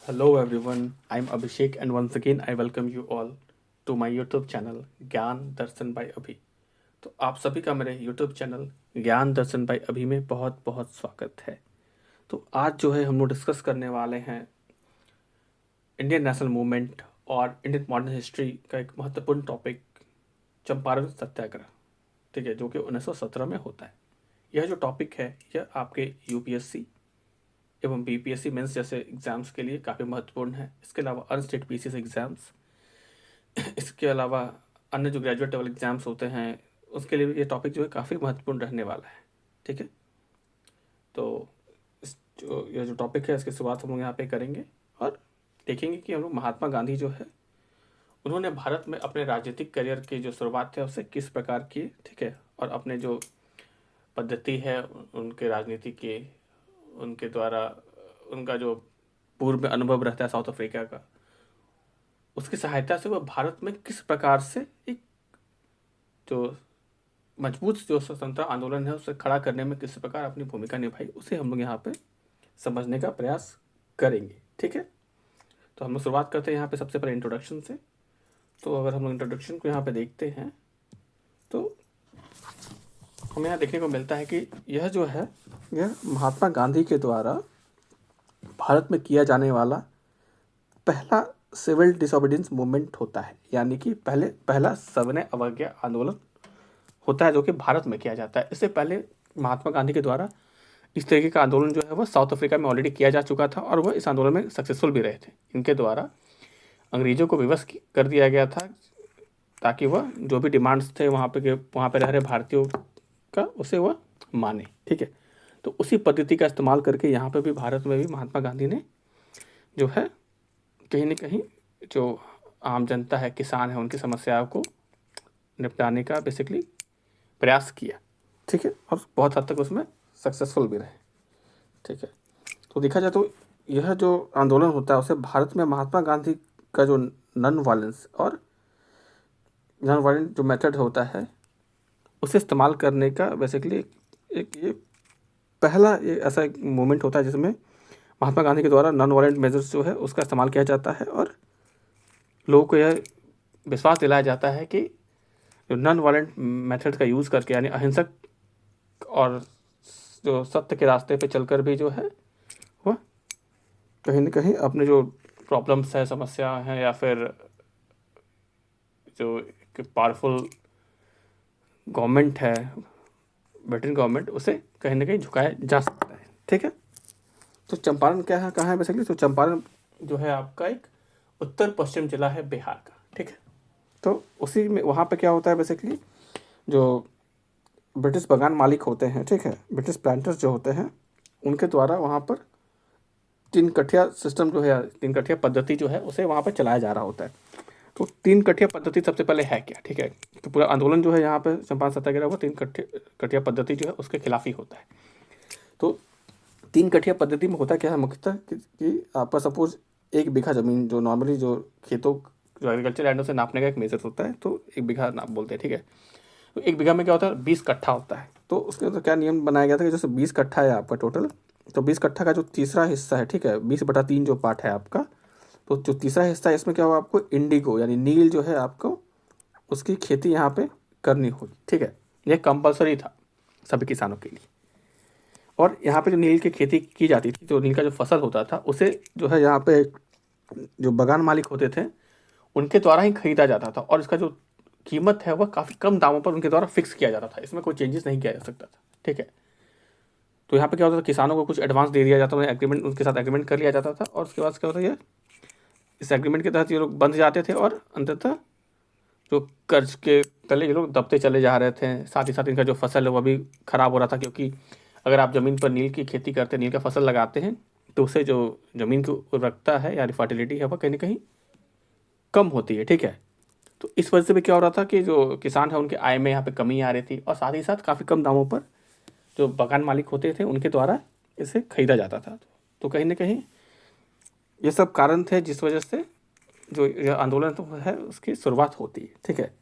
Hello everyone, I'm Abhishek and once again I welcome you all to my YouTube channel ज्ञान दर्शन bye अभी। तो आप सभी का मेरे YouTube चैनल ज्ञान दर्शन बाय अभी में बहुत बहुत स्वागत है। तो आज जो है हम लोग डिस्कस करने वाले हैं इंडियन नेशनल मूवमेंट और इंडियन मॉडर्न हिस्ट्री का एक महत्वपूर्ण टॉपिक चंपारण सत्याग्रह, ठीक है, जो कि 1917 में होता है। यह जो टॉपिक है यह आपके यूपीएससी एवं बीपीएससी मेंस जैसे एग्जाम्स के लिए काफ़ी महत्वपूर्ण है। इसके अलावा अनस्टेट पीसीएस एग्जाम्स, इसके अलावा अन्य जो ग्रेजुएट लेवल एग्जाम्स होते हैं उसके लिए भी ये टॉपिक जो है काफ़ी महत्वपूर्ण रहने वाला है। ठीक है, तो इस जो यह जो टॉपिक है इसकी शुरुआत हम लोग यहाँ पे करेंगे और देखेंगे कि हम लोग महात्मा गांधी जो है उन्होंने भारत में अपने राजनीतिक करियर की जो शुरुआत है उसे किस प्रकार की, ठीक है, और अपने जो पद्धति है उनके राजनीति के, उनके द्वारा उनका जो पूर्व में अनुभव रहता है साउथ अफ्रीका का, उसकी सहायता से वह भारत में किस प्रकार से एक जो मजबूत जो स्वतंत्रता आंदोलन है उसे खड़ा करने में किस प्रकार अपनी भूमिका निभाई, उसे हम लोग यहाँ पे समझने का प्रयास करेंगे। ठीक है, तो हम लोग शुरुआत करते हैं यहाँ पे सबसे पहले इंट्रोडक्शन से। तो अगर हम लोग इंट्रोडक्शन को यहाँ पे देखते हैं तो हमें यहाँ देखने को मिलता है कि यह जो है यह महात्मा गांधी के द्वारा भारत में किया जाने वाला पहला सिविल डिसोबीडियंस मूवमेंट होता है, यानी कि पहला सविनय अवज्ञा आंदोलन होता है जो कि भारत में किया जाता है। इससे पहले महात्मा गांधी के द्वारा इस तरीके का आंदोलन जो है वह साउथ अफ्रीका में ऑलरेडी किया जा चुका था और वह इस आंदोलन में सक्सेसफुल भी रहे थे। इनके द्वारा अंग्रेजों को विवश कर दिया गया था ताकि वह जो भी डिमांड्स थे वहाँ पे रह रहे भारतीयों का उसे वह माने। ठीक है, तो उसी पद्धति का इस्तेमाल करके यहाँ पे भी भारत में भी महात्मा गांधी ने जो है कहीं ना कहीं जो आम जनता है, किसान है, उनकी समस्याओं को निपटाने का बेसिकली प्रयास किया। ठीक है, और बहुत हद तक उसमें सक्सेसफुल भी रहे। ठीक है, तो देखा जाए तो यह जो आंदोलन होता है उसे भारत में महात्मा गांधी का जो नॉन वायलेंट जो मेथड होता है उसे इस्तेमाल करने का बेसिकली एक ये पहला ये ऐसा एक मोमेंट होता है जिसमें महात्मा गांधी के द्वारा नॉन वायलेंट मेजर्स जो है उसका इस्तेमाल किया जाता है और लोगों को यह विश्वास दिलाया जाता है कि जो नॉन वायलेंट मेथड का यूज़ करके, यानी अहिंसक और जो सत्य के रास्ते पे चलकर भी जो है वह कहीं ना कहीं अपने जो प्रॉब्लम्स है, समस्या है, या फिर जो एक पावरफुल गवर्नमेंट है, ब्रिटेन गवर्नमेंट, उसे कहीं ना कहीं झुकाया जा सकता है। ठीक है, तो चंपारण क्या है, कहाँ है बेसिकली? तो चंपारण जो है आपका एक उत्तर पश्चिम जिला है बिहार का। ठीक है, तो उसी में वहाँ पे क्या होता है बेसिकली, जो ब्रिटिश बागान मालिक होते हैं, ठीक है, ब्रिटिश प्लांटर्स जो होते हैं, उनके द्वारा वहाँ पर तीन कठिया सिस्टम जो है, तीन कठिया पद्धति जो है उसे वहाँ पर चलाया जा रहा होता है। तो तीन कठिया पद्धति सबसे पहले है क्या? ठीक है, तो पूरा आंदोलन जो है यहाँ पे चंपारण सत्याग्रह वो तीन कठिया पद्धति जो है उसके खिलाफ ही होता है। तो तीन कठिया पद्धति में होता क्या है मुख्यतः कि आपका सपोज 1 बीघा ज़मीन, जो नॉर्मली जो खेतों जो एग्रीकल्चर लैंडों से नापने का एक मेजर होता है, तो 1 बीघा नाप बोलते हैं। ठीक है, तो 1 बीघा में क्या होता है, 20 कट्ठा होता है। तो उसके अंदर क्या नियम बनाया गया था कि जैसे 20 कट्ठा है आपका टोटल, तो 20 कट्ठा का जो तीसरा हिस्सा है, ठीक है, 20/3 जो पार्ट है आपका, तो जो तीसरा हिस्सा है इसमें क्या होगा, आपको इंडिगो यानी नील जो है आपको उसकी खेती यहाँ पे करनी होगी। ठीक है, ये कंपलसरी था सभी किसानों के लिए। और यहाँ पे जो नील की खेती की जाती थी, जो नील का जो फसल होता था उसे जो है यहाँ पे जो बागान मालिक होते थे उनके द्वारा ही खरीदा जाता था और इसका जो कीमत है वह काफ़ी कम दामों पर उनके द्वारा फिक्स किया जाता था, इसमें कोई चेंजेस नहीं किया जा सकता था। ठीक है, तो यहाँ पे क्या होता था, किसानों को कुछ एडवांस दे दिया जाता था, एग्रीमेंट उनके साथ एग्रीमेंट कर लिया जाता था और उसके बाद क्या होता है, इस एग्रीमेंट के तहत ये लोग बंध जाते थे और अंततः जो कर्ज के तले ये लोग दबते चले जा रहे थे। साथ ही साथ इनका जो फसल है वह भी खराब हो रहा था, क्योंकि अगर आप ज़मीन पर नील की खेती करते हैं, नील का फसल लगाते हैं, तो उससे जो ज़मीन की उर्वरकता है यानी फर्टिलिटी है वह कहीं ना कहीं कम होती है। ठीक है, तो इस वजह से भी क्या हो रहा था कि जो किसान है उनके आय में यहाँ पे कमी आ रही थी और साथ ही साथ काफ़ी कम दामों पर जो बागान मालिक होते थे उनके द्वारा इसे खरीदा जाता था। तो कहीं ना कहीं ये सब कारण थे जिस वजह से जो यह आंदोलन तो है उसकी शुरुआत होती है। ठीक है,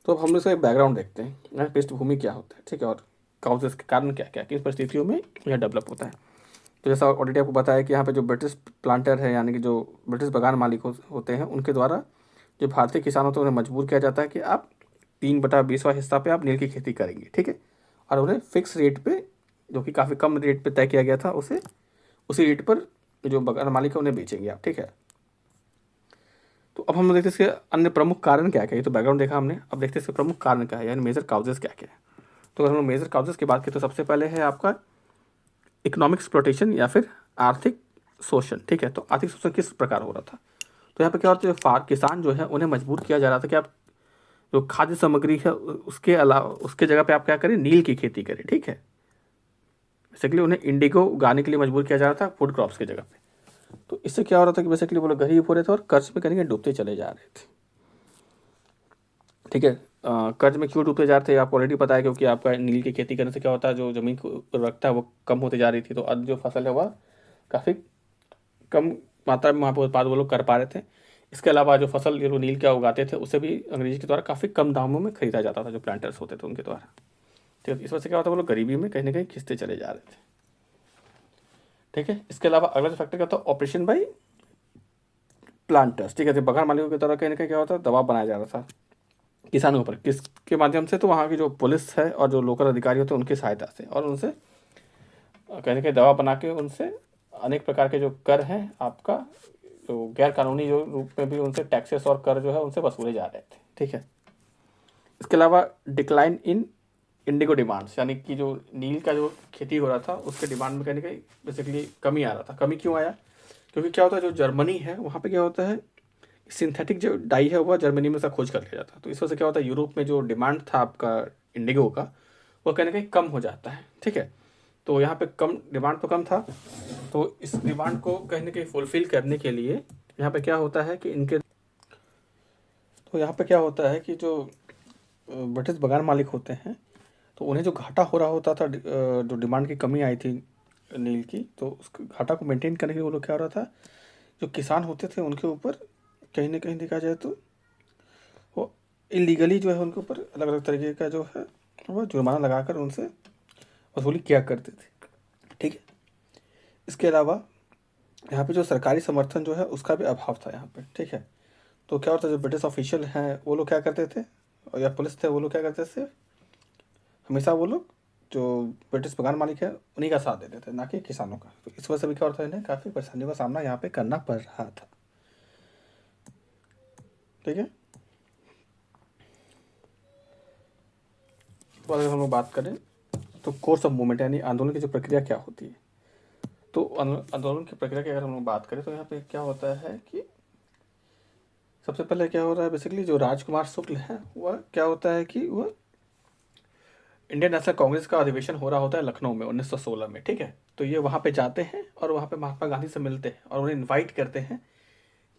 तो अब हम लोग इसका एक बैकग्राउंड देखते हैं, पृष्ठभूमि क्या होता है, ठीक है, और काउजेस के कारण क्या क्या किस परिस्थितियों में यह डेवलप होता है। तो जैसा ऑलरेडी आपको बताया कि यहाँ पे जो ब्रिटिश प्लांटर है यानी कि जो ब्रिटिश बागान मालिक होते हैं उनके द्वारा जो भारतीय किसान होते हैं उन्हें मजबूर किया जाता है कि आप 3/20वां हिस्सा पे आप नील की खेती करेंगे, ठीक है। और उन्हें फिक्स रेट पे, जो कि काफ़ी कम रेट पे तय किया गया था, उसे उसी रेट पर जो बागान मालिक है उन्हें बेचेंगे आप, ठीक है। तो अब हम देखते हैं इसके अन्य प्रमुख कारण क्या क्या है। ये तो बैकग्राउंड देखा हमने, अब देखते हैं इसके प्रमुख कारण क्या है, यानी मेजर काउजेस क्या क्या है। तो अगर हम मेजर काउजेस की बात करें तो सबसे पहले है आपका इकोनॉमिक एक्सप्लॉयटेशन या फिर आर्थिक शोषण, ठीक है। तो आर्थिक शोषण किस प्रकार हो रहा था, तो यहाँ पे क्या होता है, किसान जो है उन्हें मजबूर किया जा रहा था कि आप जो खाद्य सामग्री है उसके अलावा उसके जगह पे आप क्या करें, नील की खेती करें, ठीक है। बेसिकली उन्हें इंडिगो उगाने के लिए मजबूर किया जा रहा था फूड क्रॉप्स की जगह पे। तो इससे क्या हो रहा था कि बेसिकली वो लोग गरीब हो रहे थे और कर्ज में करेंगे डूबते चले जा रहे थे, ठीक है। कर्ज में क्यों डूबते जा रहे थे आपको ऑलरेडी पता है, क्योंकि आपका नील की खेती करने से क्या होता है, जो जमीन की उर्वरकता है वो कम होती जा रही थी, तो अब जो फसल है वह काफ़ी कम मात्रा में वहाँ पर उत्पाद वो लोग कर पा रहे थे। इसके अलावा जो फसल जो नील का उगाते थे उसे भी अंग्रेजी के द्वारा काफ़ी कम दामों में खरीदा जाता था, जो प्लांटर्स होते थे उनके द्वारा, ठीक है। इस वजह से क्या होता है, वो लोग गरीबी में कहीं ना कहीं खिंचते चले जा रहे थे, ठीक है। इसके अलावा अगला जो फैक्टर क्या होता है, ऑपरेशन बाई प्लांटर्स, ठीक है। तो बागान मालिकों की तरह कहीं ना कहीं क्या होता है, दबाव बनाया जा रहा था किसानों पर, किसके माध्यम से, तो वहाँ की जो पुलिस है और जो लोकल अधिकारी होते हैं उनकी सहायता से, और उनसे कहीं ना कहीं दबाव बना के उनसे अनेक प्रकार के जो कर हैं आपका, जो गैर कानूनी जो रूप में भी उनसे टैक्सेस और कर जो है उनसे वसूले जा रहे थे, ठीक है। इसके अलावा डिक्लाइन इन इंडिगो डिमांड्स, यानी कि जो नील का जो खेती हो रहा था उसके डिमांड में कहीं ना कहीं बेसिकली कमी आ रहा था। कमी क्यों आया, क्योंकि क्या होता है, जो जर्मनी है वहाँ पे क्या होता है, सिंथेटिक जो डाई है वह जर्मनी में से खोज कर लिया जाता है। तो इस वजह से क्या होता है, यूरोप में जो डिमांड था आपका इंडिगो का वो कहीं ना कहीं कम हो जाता है, ठीक है। तो यहाँ पे कम डिमांड तो कम था, तो इस डिमांड को कहीं ना कहीं फुलफिल करने के लिए यहाँ पे क्या होता है कि इनके, तो यहाँ पे क्या होता है कि जो ब्रिटिश बागान मालिक होते हैं तो उन्हें जो घाटा हो रहा होता था, जो डिमांड की कमी आई थी नील की, तो उस घाटा को मेंटेन करने के लिए वो लोग क्या हो रहा था, जो किसान होते थे उनके ऊपर कहीं ना कहीं देखा जाए तो वो इलीगली जो है उनके ऊपर अलग अलग तरीके का जो है वो जुर्माना लगाकर उनसे वसूली किया करते थे, ठीक है। इसके अलावा यहाँ पे जो सरकारी समर्थन जो है उसका भी अभाव था यहाँ पे, ठीक है। तो क्या होता है, जो ब्रिटिश ऑफिशियल हैं वो लोग क्या करते थे, और या पुलिस थे वो लोग क्या करते थे, हमेशा वो लोग जो ब्रिटिश बगान मालिक है उन्हीं का साथ देते थे, ना कि किसानों का। तो इस वजह से भी क्या होता है, इन्हें काफ़ी परेशानियों का सामना यहाँ पे करना पड़ रहा था, ठीक है। तो अगर हम लोग बात करें तो कोर्स ऑफ मूवमेंट यानी आंदोलन की जो प्रक्रिया क्या होती है, तो आंदोलन की प्रक्रिया की अगर हम लोग बात करें तो यहाँ पे क्या होता है कि सबसे पहले क्या हो रहा है, बेसिकली जो राजकुमार शुक्ल है वह क्या होता है कि वह इंडियन नेशनल कांग्रेस का अधिवेशन हो रहा होता है लखनऊ में 1916 में, ठीक है। तो ये वहाँ पे जाते हैं और वहाँ पे महात्मा गांधी से मिलते हैं और उन्हें इनवाइट करते हैं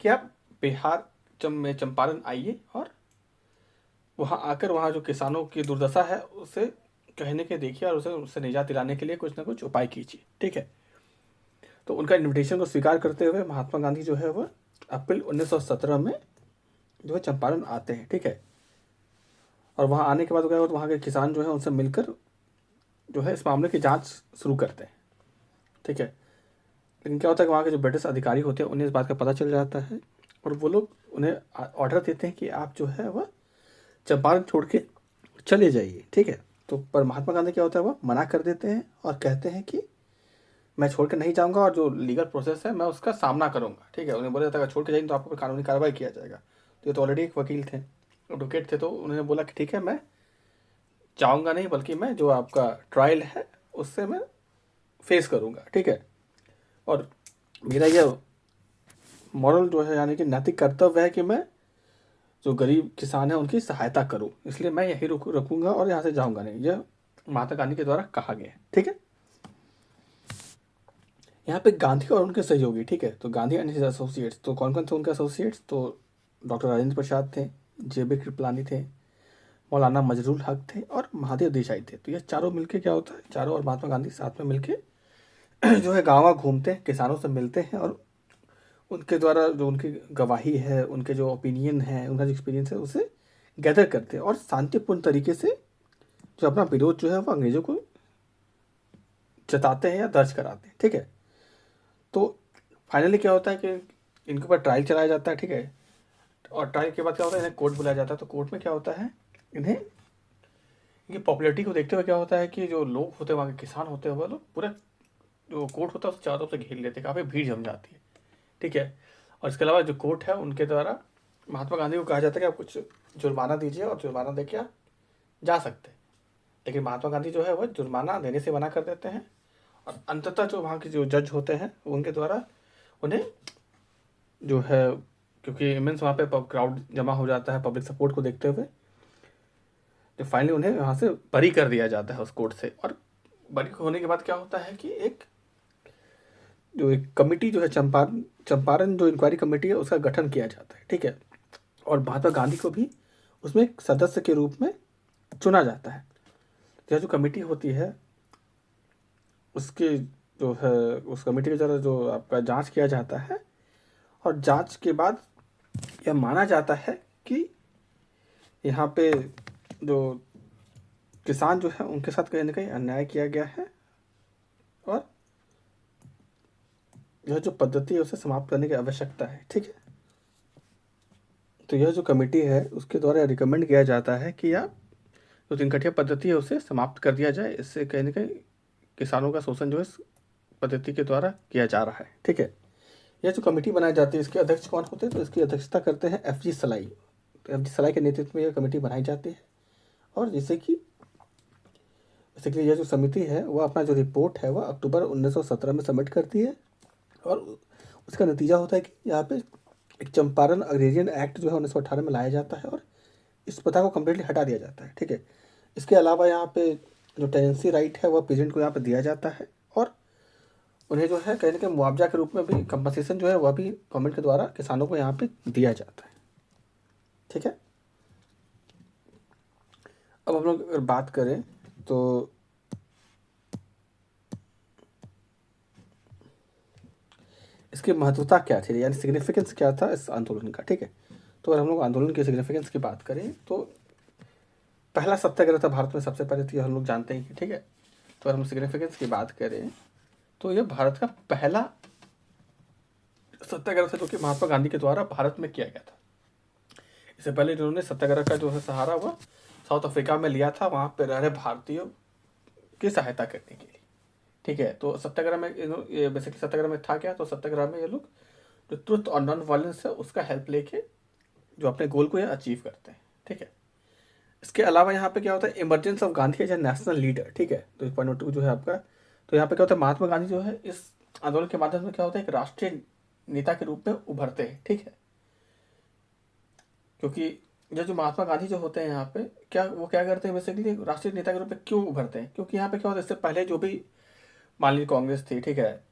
कि आप बिहार में चंपारण आइए और वहाँ आकर वहाँ जो किसानों की दुर्दशा है उसे कहने के देखिए और उसे उससे निजात दिलाने के लिए कुछ ना कुछ उपाय कीजिए, ठीक है। तो उनका इन्विटेशन को स्वीकार करते हुए महात्मा गांधी जो है वह अप्रैल 1917 में जो है चंपारण आते हैं, ठीक है। और वहाँ आने के बाद क्या होता है, वहाँ के किसान जो है उनसे मिलकर जो है इस मामले की जांच शुरू करते हैं, ठीक है। लेकिन क्या होता है कि वहाँ के जो ब्रिटिश अधिकारी होते हैं उन्हें इस बात का पता चल जाता है और वो लोग उन्हें ऑर्डर देते हैं कि आप जो है वह चंपारण छोड़ के चले जाइए, ठीक है। तो पर महात्मा गांधी क्या होता है, वह मना कर देते हैं और कहते हैं कि मैं छोड़ के नहीं जाऊँगा और जो लीगल प्रोसेस है मैं उसका सामना करूँगा, ठीक है। उन्हें बोला जाता है अगर छोड़ के जाएंगे तो आपको कानूनी कार्रवाई किया जाएगा। तो ये तो ऑलरेडी एक वकील थे, एडवोकेट थे, तो उन्होंने बोला कि ठीक है मैं जाऊँगा नहीं, बल्कि मैं जो आपका ट्रायल है उससे मैं फेस करूँगा, ठीक है। और मेरा यह मॉरल जो है यानी कि नैतिक कर्तव्य है कि मैं जो गरीब किसान है उनकी सहायता करूँ, इसलिए मैं यही रुकूंगा और यहाँ से जाऊँगा नहीं। यह महात्मा गांधी के द्वारा कहा गया है, ठीक है। यहाँ पे गांधी और उनके सहयोगी, ठीक है। तो गांधी एंड हिज एसोसिएट्स, तो कौन कौन थे उनके एसोसिएट्स, तो डॉक्टर राजेंद्र प्रसाद थे, JB कृपलानी थे, मौलाना मजरूल हक थे और महादेव देसाई थे। तो ये चारों मिलके क्या होता है, चारों और महात्मा गांधी साथ में मिलके जो है गाँव घूमते हैं, किसानों से मिलते हैं और उनके द्वारा जो उनकी गवाही है, उनके जो ओपिनियन है, उनका जो एक्सपीरियंस है उसे गैदर करते हैं और शांतिपूर्ण तरीके से जो अपना विरोध जो है वो अंग्रेज़ों को जताते हैं या दर्ज कराते हैं, ठीक है। तो फाइनली क्या होता है कि इनके ऊपर ट्रायल चलाया जाता है, ठीक है। और ट्रायल के बाद क्या होता है, इन्हें कोर्ट बुलाया जाता है। तो कोर्ट में क्या होता है, इन्हें इनकी पॉपुलैरिटी को देखते हुए क्या होता है कि जो लोग होते हैं वहाँ के किसान होते हैं, वो लोग पूरा जो कोर्ट होता है उसके चारों तरफ से घेर लेते हैं, काफ़ी भीड़ जम जाती है, ठीक है। और इसके अलावा जो कोर्ट है उनके द्वारा महात्मा गांधी को कहा जाता है कि आप कुछ जुर्माना दीजिए और जुर्माना दे के आप जा सकते हैं। लेकिन महात्मा गांधी जो है वो जुर्माना देने से मना कर देते हैं। और अंततः जो वहाँ के जो जज होते हैं उनके द्वारा उन्हें जो है, क्योंकि इमेंस वहाँ पे क्राउड जमा हो जाता है पब्लिक सपोर्ट को देखते हुए, तो फाइनली उन्हें वहाँ से बरी कर दिया जाता है उस कोर्ट से। और बरी होने के बाद क्या होता है कि एक कमेटी जो है चंपारण जो इंक्वायरी कमेटी है उसका गठन किया जाता है, ठीक है। और महात्मा गांधी को भी उसमें एक सदस्य के रूप में चुना जाता है। यह जो कमेटी होती है उसके जो है उस कमेटी के द्वारा जो आपका जांच किया जाता है, और जांच के बाद यह माना जाता है कि यहाँ पे जो किसान जो है उनके साथ कहीं ना कहीं अन्याय किया गया है, और यह जो पद्धति है उसे समाप्त करने की आवश्यकता है, ठीक है। तो यह जो कमेटी है उसके द्वारा रिकमेंड किया जाता है कि यह जो तिनकठिया पद्धति है उसे समाप्त कर दिया जाए। इससे कहीं ना कहीं किसानों का शोषण जो है इस पद्धति के द्वारा किया जा रहा है, ठीक है। यह जो कमेटी बनाई जाती है इसके अध्यक्ष कौन होते हैं, तो इसकी अध्यक्षता करते हैं FG सलाई। तो FG सलाई के नेतृत्व में यह कमेटी बनाई जाती है, और जैसे कि बेसिकली यह जो समिति है वह अपना जो रिपोर्ट है वह अक्टूबर 1917 में सबमिट करती है। और उसका नतीजा होता है कि यहाँ पे एक चंपारण अग्रेरियन एक्ट जो है 1918 में लाया जाता है, और इस प्रथा को कम्प्लीटली हटा दिया जाता है, ठीक है। इसके अलावा यहाँ पे जो टेनेंसी राइट है वह पीजेंट को यहाँ पे दिया जाता है, और उन्हें जो है कहीं ना कहीं मुआवजा के रूप में भी कंपनसेशन जो है वह भी गवर्नमेंट के द्वारा किसानों को यहाँ पे दिया जाता है, ठीक है। अब हम लोग अगर बात करें तो इसकी महत्वता क्या थी, यानी सिग्निफिकेंस क्या था इस आंदोलन का, ठीक है। तो अगर हम लोग आंदोलन के सिग्निफिकेंस की बात करें तो पहला सत्याग्रह था भारत में सबसे पहले, तो हम लोग जानते हैं, ठीक है। तो अगर हम सिग्निफिकेंस की बात करें तो यह भारत का पहला सत्याग्रह था जो कि महात्मा गांधी के द्वारा भारत में किया गया था। इससे पहले इन्होंने सत्याग्रह का जो है सहारा वह साउथ अफ्रीका में लिया था, वहाँ पर रह रहे भारतीयों की सहायता करने के लिए, ठीक है। तो सत्याग्रह में ये बेसिकली सत्याग्रह में था क्या, तो सत्याग्रह में ये लोग जो ट्रुथ और नॉन वायलेंस है उसका हेल्प लेके जो अपने गोल को ये अचीव करते हैं, ठीक है। इसके अलावा यहाँ पे क्या होता है, emergence of Gandhi as a national leader, ठीक है। तो 1.2 जो है आपका, तो यहाँ पे क्या होता है, महात्मा गांधी जो है इस आंदोलन के माध्यम से क्या होता है, एक राष्ट्रीय नेता के रूप में उभरते हैं, ठीक है। क्योंकि ये जो महात्मा गांधी जो होते हैं यहाँ पे वो क्या करते हैं, बेसिकली राष्ट्रीय नेता के रूप में क्यों उभरते हैं, क्योंकि यहाँ पे क्या होता है, इससे पहले जो भी मान लीजिए कांग्रेस थी, ठीक है,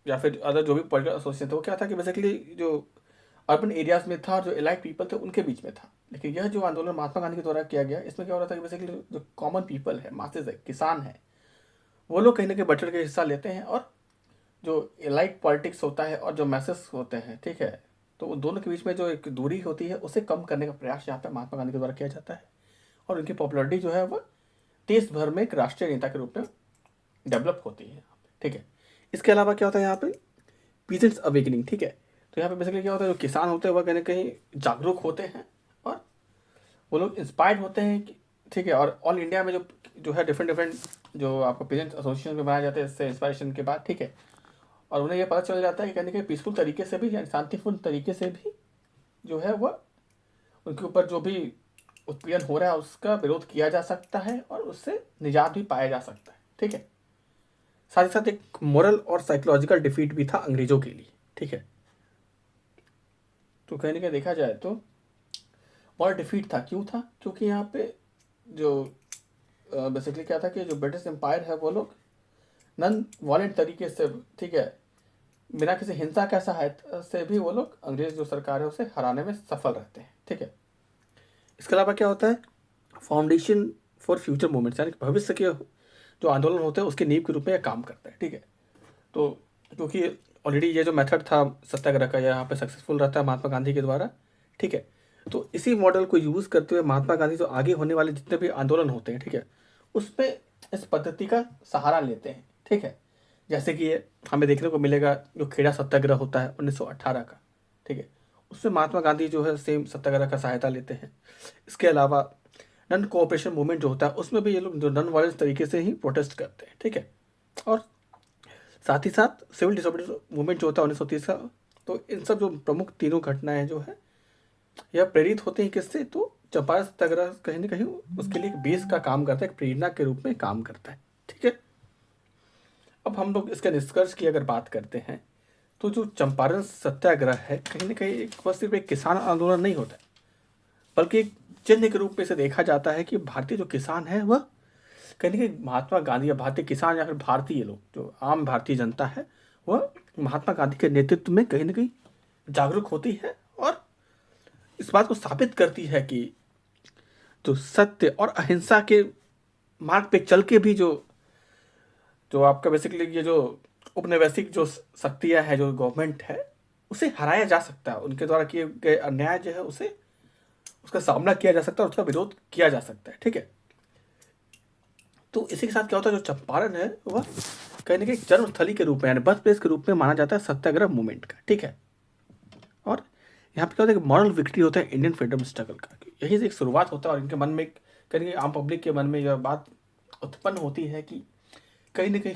या फिर अदर जो भी पॉलिटिकल एसोसिएशन था, वो क्या था कि बेसिकली जो अर्बन एरियाज में था और जो एलाइट पीपल थे उनके बीच में था। लेकिन यह जो आंदोलन महात्मा गांधी के द्वारा किया गया, इसमें क्या हो रहा था कि बेसिकली जो कॉमन पीपल है, मासेज है, किसान है, वो लोग कहीं ना कहीं बढ़ चढ़ के हिस्सा लेते हैं, और जो एलाइट पॉलिटिक्स होता है और जो मैसेज होते हैं, ठीक है, तो उन दोनों के बीच में जो एक दूरी होती है उसे कम करने का प्रयास यहाँ पे महात्मा गांधी के द्वारा किया जाता है। और उनकी पॉपुलरिटी जो है वह देश भर में एक राष्ट्रीय नेता के रूप में डेवलप होती है, ठीक है। इसके अलावा क्या होता है यहाँ पे, पीजेंट्स अवेकनिंग, ठीक है। तो यहाँ पे बेसिकली क्या होता है, जो किसान होते हैं वह कहीं ना कहीं जागरूक होते हैं, और वो लोग इंस्पायर्ड होते हैं, ठीक है। और ऑल इंडिया में जो है डिफरेंट जो आपको पेरेंट्स एसोसिएशन में बनाए जाते हैं इससे इंस्पायरेशन के बाद, ठीक है। और उन्हें यह पता चल जाता है कि कहीं ना कहीं पीसफुल तरीके से भी या शांतिपूर्ण तरीके से भी जो है वह उनके ऊपर जो भी उत्पीड़न हो रहा है उसका विरोध किया जा सकता है, और उससे निजात भी पाया जा सकता है, ठीक है। साथ ही साथ एक मोरल और साइकोलॉजिकल डिफीट भी था अंग्रेजों के लिए, ठीक है। तो कहीं ना कहीं देखा जाए तो मोरल डिफीट था, क्यों था, क्योंकि यहाँ पे जो बेसिकली क्या था कि जो ब्रिटिश एम्पायर है वो लोग नॉन वायलेंट तरीके से, ठीक है, बिना किसी हिंसा का सहायता से भी वो लोग अंग्रेज जो सरकार है उसे हराने में सफल रहते हैं, ठीक है। इसके अलावा क्या होता है, फाउंडेशन फॉर फ्यूचर मूवमेंट्स, यानी भविष्य के जो आंदोलन होते हैं उसके नींव के रूप में यह काम करता है, ठीक है। तो क्योंकि ऑलरेडी ये जो मेथड था सत्याग्रह का यहाँ पे सक्सेसफुल रहता है महात्मा गांधी के द्वारा, ठीक है। तो इसी मॉडल को यूज़ करते हुए महात्मा गांधी जो आगे होने वाले जितने भी आंदोलन होते हैं, ठीक है, उस पर इस पद्धति का सहारा लेते हैं, ठीक है। जैसे कि ये हमें देखने को मिलेगा जो खेड़ा सत्याग्रह होता है 1918 का, ठीक है, उसमें महात्मा गांधी जो है सेम सत्याग्रह का सहायता लेते हैं। इसके अलावा नन कोऑपरेशन मूवमेंट जो होता है उसमें भी ये लोग जो नन वायलेंस तरीके से ही प्रोटेस्ट करते हैं, ठीक है। और साथ ही साथ सिविल डिसोबीडियंस मूवमेंट जो होता है 1930 का, तो इन सब जो प्रमुख तीनों घटनाएं जो है यह प्रेरित होते हैं किससे, तो चंपारण सत्याग्रह कहीं ना कहीं उसके लिए एक बेस का काम करता है, एक प्रेरणा के रूप में काम करता है, ठीक है। अब हम लोग इसके निष्कर्ष की अगर बात करते हैं तो जो चंपारण सत्याग्रह है कहीं ना कहीं वह सिर्फ एक किसान आंदोलन नहीं होता है, बल्कि एक चिन्ह के रूप में से देखा जाता है कि भारतीय जो किसान है वह कहीं ना कहीं महात्मा गांधी या भारतीय किसान या फिर भारतीय लोग जो आम भारतीय जनता है वह महात्मा गांधी के नेतृत्व में कहीं ना कहीं जागरूक होती है और इस बात को साबित करती है कि जो सत्य और अहिंसा के मार्ग पे चल के भी जो जो आपका बेसिकली ये जो उपनिवेशिक जो शक्तियां है, जो गवर्नमेंट है, उसे हराया जा सकता है। उनके द्वारा किए गए अन्याय जो है उसे उसका सामना किया जा सकता है और उसका विरोध किया जा सकता है, ठीक है। तो इसी के साथ क्या होता है, जो चंपारण है वह कहीं ना कहीं जन्मस्थली के रूप में यानी बर्थ प्लेस के रूप में माना जाता है सत्याग्रह मूवमेंट का, ठीक है। और यहाँ पे क्या होता है कि मॉरल विक्ट्री होता है इंडियन फ्रीडम स्ट्रगल का, यही से एक शुरुआत होता है और इनके मन में कहीं आम पब्लिक के मन में यह बात उत्पन्न होती है कि कहीं ना कहीं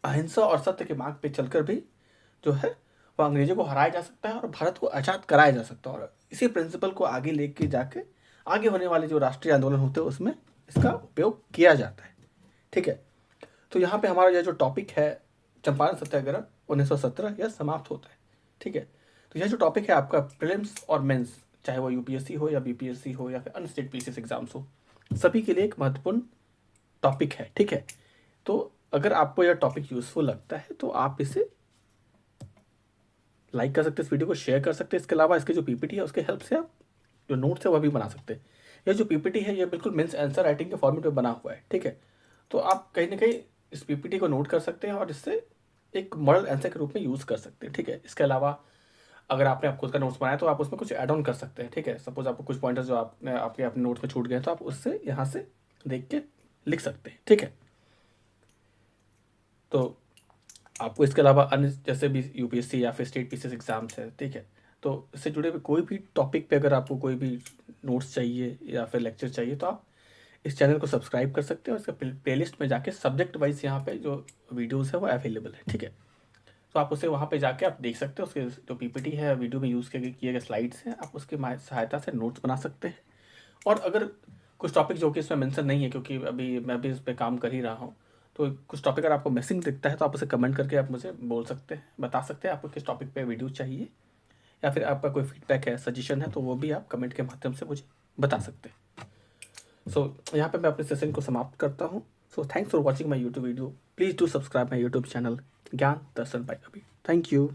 अहिंसा और सत्य के मार्ग पे चलकर भी जो है वह अंग्रेजों को हराया जा सकता है और भारत को आज़ाद कराया जा सकता है। और इसी प्रिंसिपल को आगे लेके जाके आगे होने वाले जो राष्ट्रीय आंदोलन होते हैं उसमें इसका उपयोग किया जाता है, ठीक है। तो यहाँ पे हमारा यह जो टॉपिक है चंपारण सत्याग्रह 1917 यह समाप्त होता है, ठीक है। तो यह जो टॉपिक है आपका प्रीलिम्स और मेंस, चाहे वो यूपीएससी हो या बीपीएससी हो या फिर अन्य स्टेट पीसीएस एग्जाम्स हो, सभी के लिए एक महत्वपूर्ण टॉपिक है, ठीक है। तो अगर आपको यह टॉपिक यूजफुल लगता है तो आप इसे लाइक कर सकते हैं, इस वीडियो को शेयर कर सकते हैं। इसके अलावा इसके जो पीपीटी है उसके हेल्प से आप जो नोट्स है वह भी बना सकते हैं। यह जो पीपीटी है यह बिल्कुल मेंस आंसर राइटिंग के फॉर्मेट में बना हुआ है, ठीक है। तो आप कहीं ना कहीं इस पीपीटी को नोट कर सकते हैं और इससे एक मॉडल आंसर के रूप में यूज़ कर सकते हैं, ठीक है। इसके अलावा अगर आपने खुद का नोट्स बनाया तो आप उसमें कुछ ऐड ऑन कर सकते हैं, ठीक है। सपोज आपको कुछ पॉइंटर्स जो आपने आपके अपने नोट्स में छूट गए तो आप उससे यहाँ से देख के लिख सकते हैं, ठीक है। तो आपको इसके अलावा अन्य जैसे भी यूपीएससी या फिर स्टेट पीसीएस एग्जाम्स है, ठीक है, तो इससे जुड़े हुए कोई भी टॉपिक पे अगर आपको कोई भी नोट्स चाहिए या फिर लेक्चर चाहिए तो आप इस चैनल को सब्सक्राइब कर सकते हैं और इसका प्लेलिस्ट में जाके सब्जेक्ट वाइज यहाँ पे जो वीडियोस है वो अवेलेबल है, ठीक है। तो आप उसे वहाँ पे जाके आप देख सकते हो, उसके जो पीपीटी है वीडियो में यूज़ किए गए स्लाइड्स हैं, आप उसकी सहायता से नोट्स बना सकते हैं। और अगर कुछ टॉपिक जो कि इसमें मेंशन नहीं है क्योंकि अभी मैं भी इस पर काम कर ही रहा हूँ, तो कुछ टॉपिक अगर आपको मिसिंग दिखता है तो आप उसे कमेंट करके आप मुझे बोल सकते हैं, बता सकते हैं आपको किस टॉपिक पे वीडियो चाहिए या फिर आपका कोई फीडबैक है, सजेशन है, तो वो भी आप कमेंट के माध्यम से मुझे बता सकते हैं। सो यहाँ पे मैं अपने सेशन को समाप्त करता हूँ। So thanks for watching my YouTube video. Please do subscribe my YouTube channel ज्ञान दर्शन बाय अभी। Thank you.